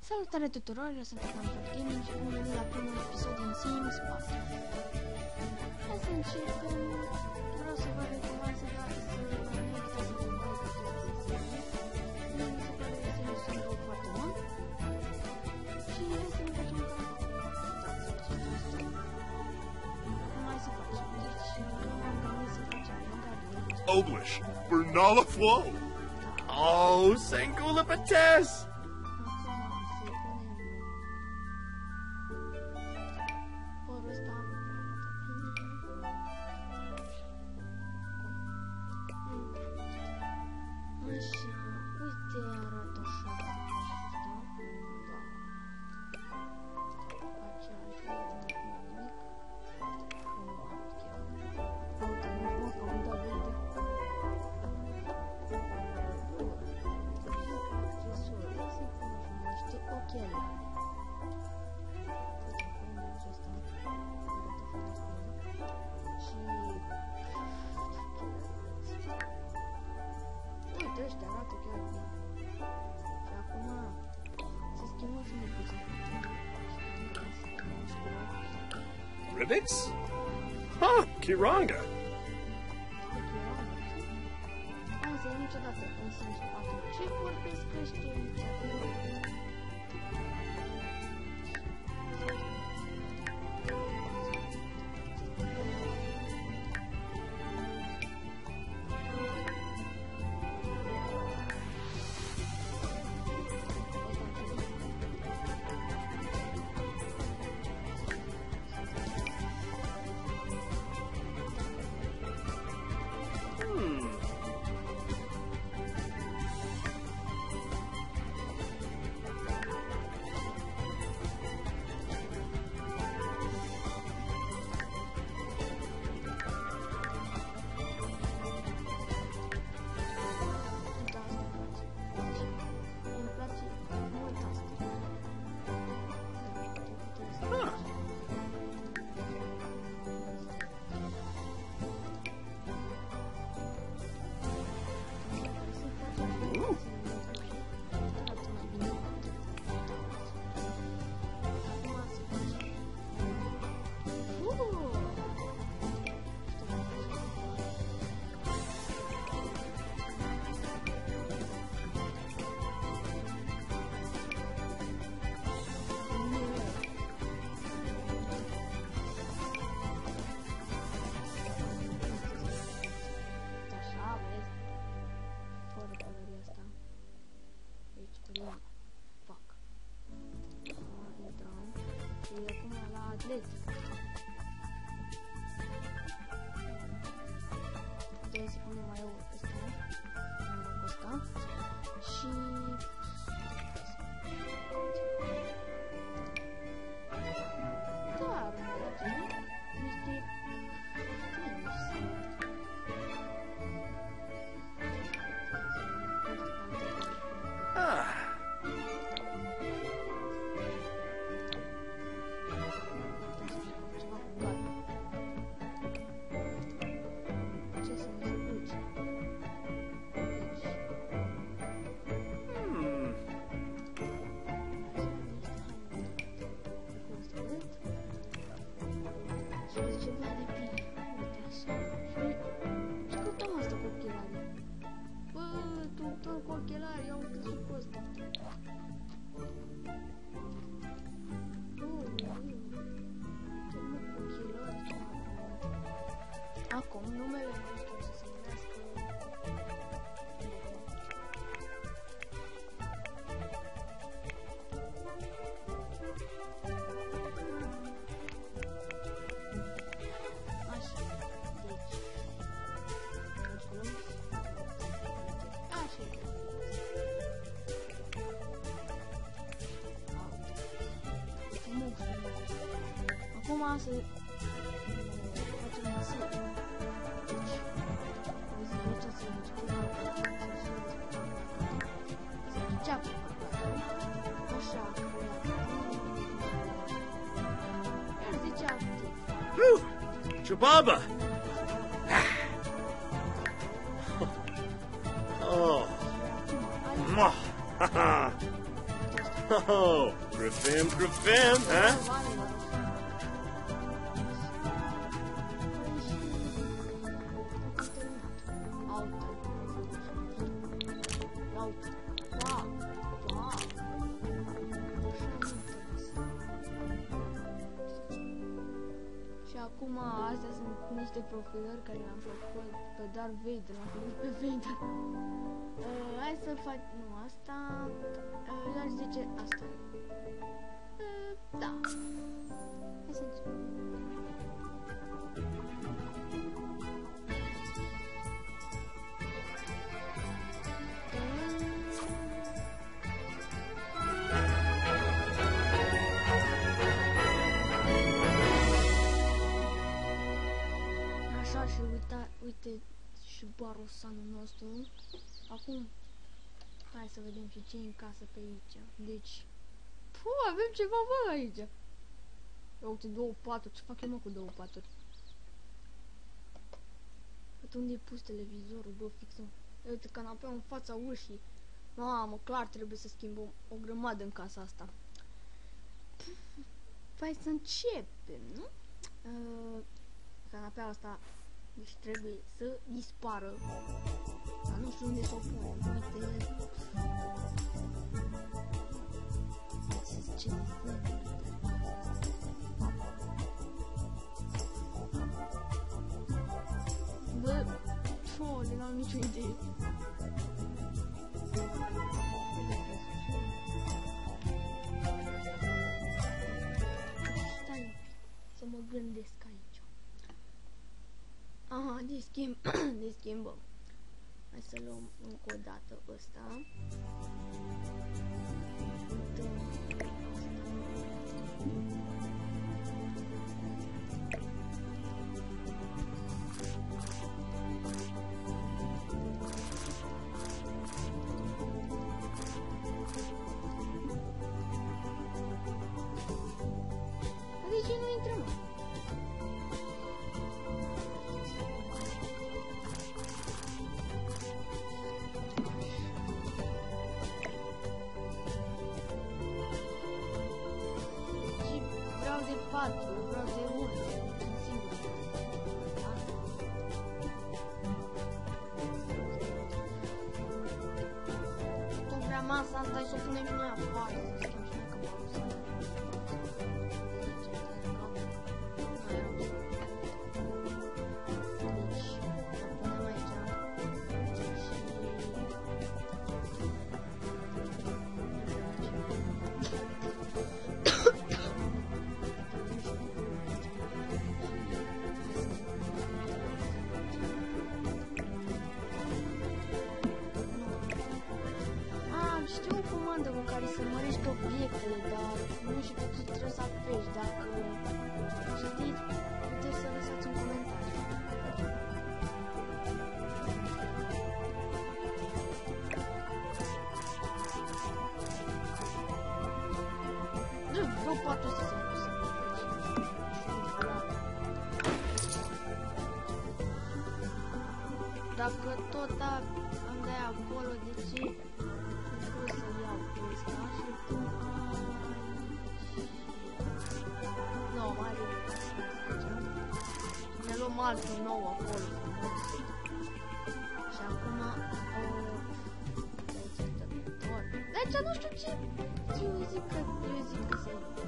Salutare tuturor, eu sunt Economic Gaming și vom veni la primul episod din Sims 4. Hai să începem. Vreau să vă recomand să dați să nu uitați să vă like pe toate zilele. Mi se pare că Sims sunt foarte mult. Și hai să ne facem ca dați acest asta. Mai să facem. Deci am gândit să facem Longa. Oblish, Bernala Flow. Oh, Sangula Bates! Ăștia arată chiar bine. Și acum să schimbăm și noi puțin. Ribbits? Huh, Kiranga. Am zis niciodată în Sims 4. Ce vorbesc ăștia aici? Și acum la atletic. Trebuie să punem mai ăsta. În locul ăsta. Și... Da, aruncă niște tenis. Cu ochelari, ia uite și pe ăsta. Acum numele nostru o să se numească așa, deci acum să facem masă. Deci, aici să înceapă. Așa. El zicea activ. Chubaba! Oh. Oh, Grafim, Grafim, huh? Și acum astea sunt niște profilări care le-am făcut pe Darth Vader, l-am făcut pe Vader. Hai să fac, nu asta, aș zice asta. Da. Hai să începem. Așa, și uite și barosanul nostru. Acum, hai să vedem și ce e în casă pe aici. Deci, avem ceva, bă, aici. Ia uite, 2 paturi. Ce fac eu, mă, cu 2 paturi? Uite unde e pus televizorul, bă, fix. Ia uite, canapea în fața ușii. Mamă, clar trebuie să schimb o grămadă în casa asta. Hai să începem, nu? Canapea asta, deci trebuie să dispară. Dar nu știu unde să o punem. Uite. Ce bă, n-am nicio idee. Stai să mă gândesc aici. Aha, schimbăm. Hai să luăm încă o dată ăsta. De ce nu intrăm? Vreau de 4, vreau de 1, singur. Tot vrea masa asta și o punem și noi afară. Știu o comandă cu care să mărești obiectele, dar nu știu ce trebuie să apeși. Dacă știți, puteți să lăsați un comentariu. Nu, vreau 400 să nu se dacă tot îmi dai acolo, de ce? Să iau ăsta și pun aici. Nu, mai ne luăm altul nou acolo. Și acum deci nu știu ce. Eu zic că să uite,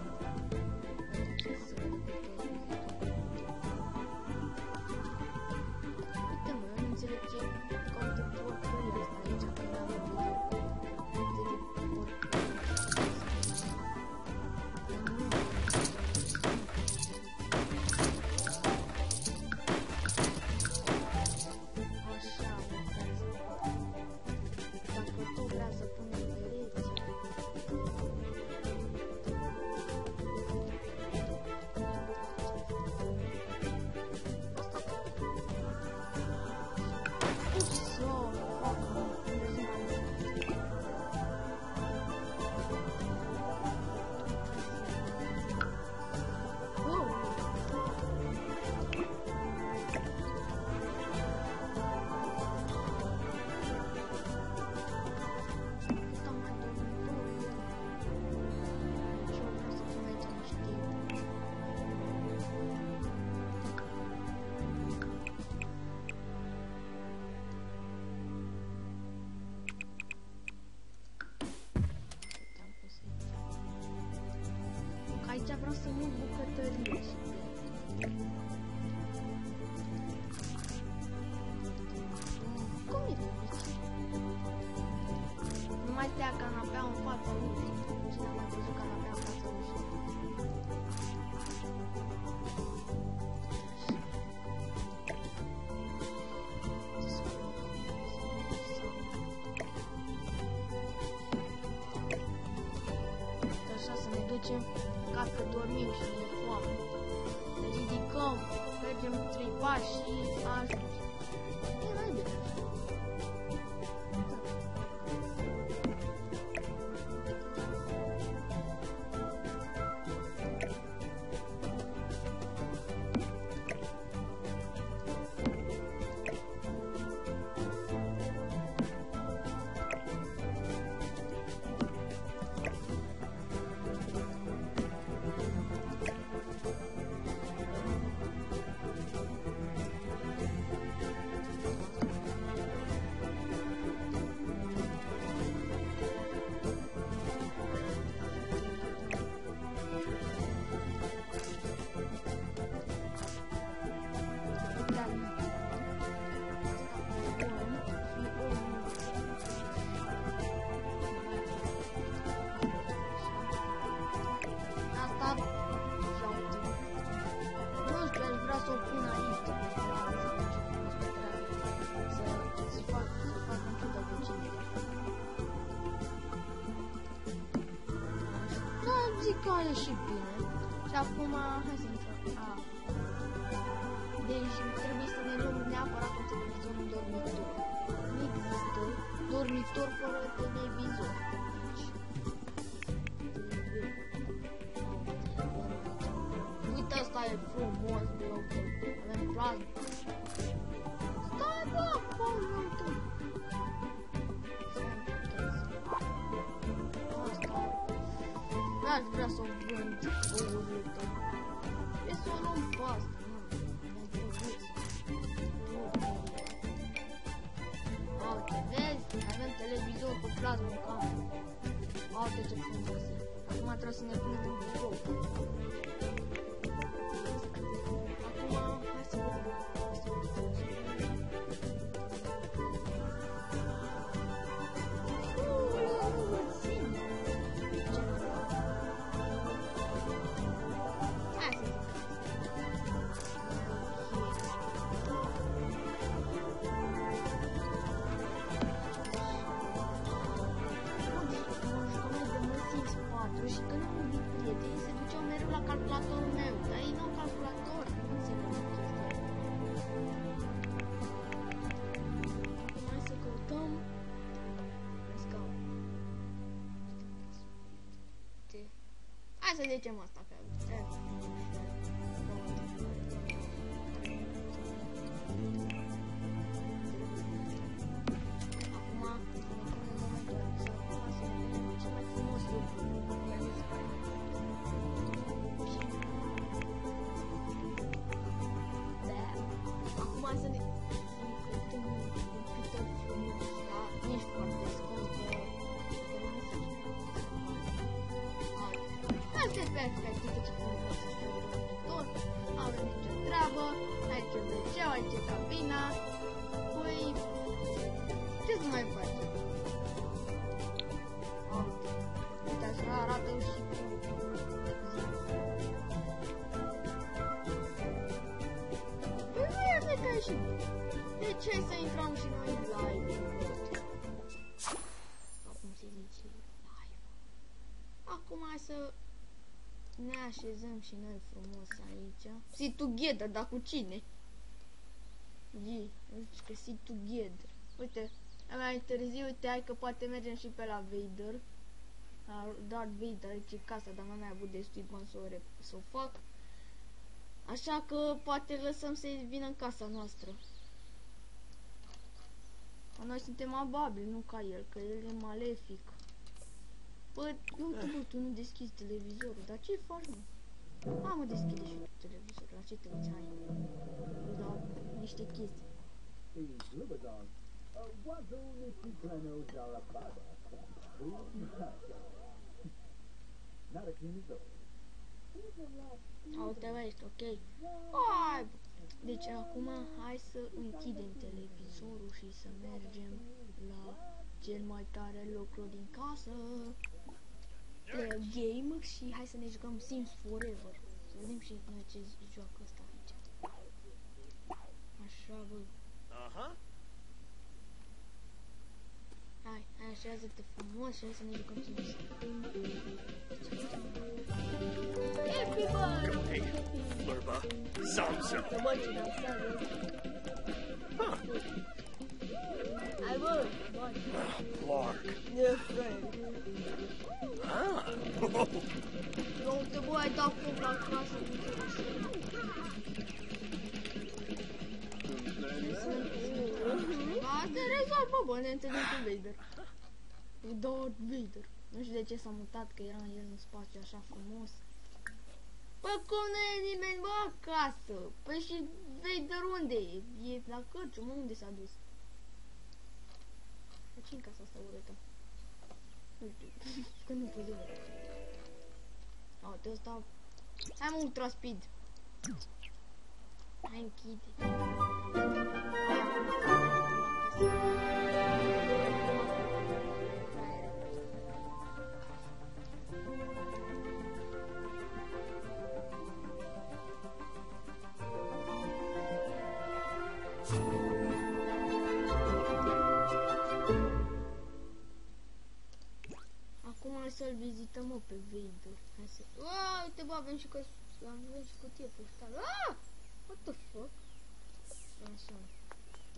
mă, eu nu înțeleg ce caută porcările astea aici, că n-am văzut. Dacă tu vrea să punem pereți, aici vreau să mut bucătărie. Cum e de obicei? Nu mai stea canapea în fața ușii. Cine a mai văzut canapea în fața ușii? Așa să ne ducem, ca că dormim și ne foame. Ne ridicăm, mergem 3 pași și ajungem. E mai bine. Zic că a ieșit bine. Și acum, hai să intrăm. Deci trebuie să ne luăm neapărat un televizor în dormitor. Nu există dormitor fără televizor. Uite, ăsta e frumos, bro. Avem plasma. Stai, bă, acolo, uite. N-aș vrea să o vând o urâtă. E să o luăm pe asta, Uite, vezi? Avem televizor cu plasmă în cameră. Uite ce frumos e. Acum trebuie să ne punem în birou. Acum, hai să vedem. Și când am iubit prietenii, se duceau mereu la calculatorul meu. Dar ei n-au calculator. Nu înțeleg chestia. Acum hai să căutăm. Hai să zicem asta pe perfect, uite ce frumos este dormitor, avem nicio treabă, aici e wc, aici e cabina, păi, ce să mai faci? Uite, așa arată și cu zi. Păi nu e că e și bine. De ce să intrăm și noi în live? Acum se zice live. Acum hai să ne așezăm și noi frumos aici. Sit together, dar cu cine? Zici că sit together. Uite, mai târziu, uite, hai că poate mergem și pe la Vader. Darth Vader, aici e casa, dar n-am mai avut destui bani să o fac. Așa că poate lăsăm să vină în casa noastră. Noi suntem amabili, nu ca el, că el e malefic. Bă, tu nu deschizi televizorul, dar ce faci, mă? Mă, deschide și tu televizorul, la ce te uiți? Hai, îți dau niște chestii. Uite, bă, ești ok. Hai! Deci acum hai să închidem televizorul și să mergem la cel mai tare lucru din casă. Game și hai să ne jucăm Sims Forever. Să vedem și noi ce joacă ăsta aici. Așa, bă. Uh-huh. Hai, așează-te frumos și hai să ne jucăm Sims. Everybody! Hey, Flurba. Zamza. Bă, ce dansează. Huh. Hai, bă, bă. Clark. Yeah, friend. Ah. Nu te bă, ai dat foc la casă. Asta rezolvă, bă, ne întâlnim cu Vader. Cu Darth Vader. Nu știu de ce s-a mutat, că era el în spațiu așa frumos. Bă, cum nu e nimeni, bă, acasă? Păi și Vader unde e? E la cărciumă, unde s-a dus? De ce în casa asta urâtă? Nu știu, că nu pot vedea. Uite, ăsta... Hai mă, ultra speed. Hai, închide. Acum hai să-l vizităm, mă, pe Vader. Hai să... Uite, bă, avem și cutie poștală. What the fuck? Așa.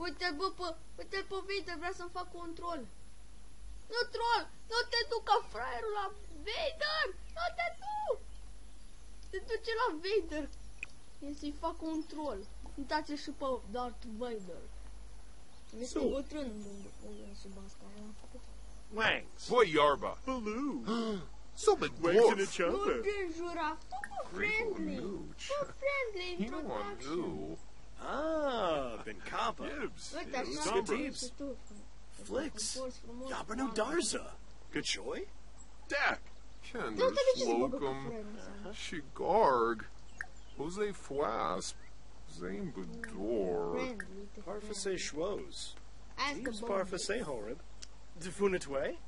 Uite-l, bă, uite-l pe Vader, vrea să-mi fac control. Nu, troll! Nu te duc ca fraierul la Vader! Nu te duc! Te duce la Vader! E să-i fac control. Uitați-l și pe Darth Vader. Este bătrân în sub asta, l-am făcut. Wangs. Boy Yarba. Baloo. So big Wangs in a dwarf. chopper. Nu te jura, fă friendly! Fă friendly You know what to introduction! do. Ah, Ben Kappa. Dibs. Uite așa, Skadibs. și tu. Flicks. Porți frumos. Yabanu Darza. Gachoy. Dak. De Kender uite de ce se băgă cu Slocum. fraierul ăsta? Shigarg. Jose Fwasp. Zane Bedor. Friendly, uite, Parfase friendly. Schwoz. Azi că Jeeves bă, Parfase Horeb. Defunitwe.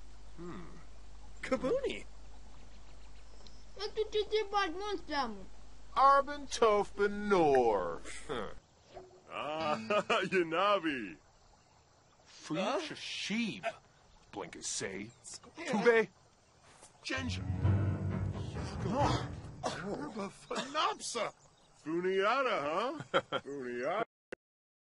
Kabooni. dar tu ce te bagi, mă, steamă? Arben Toph Benor. Ah, Yanabi. Freesh Sheep. Blink and say. Tube. Ginger. Yarba Phenopsa. Funiata, huh? Funiata.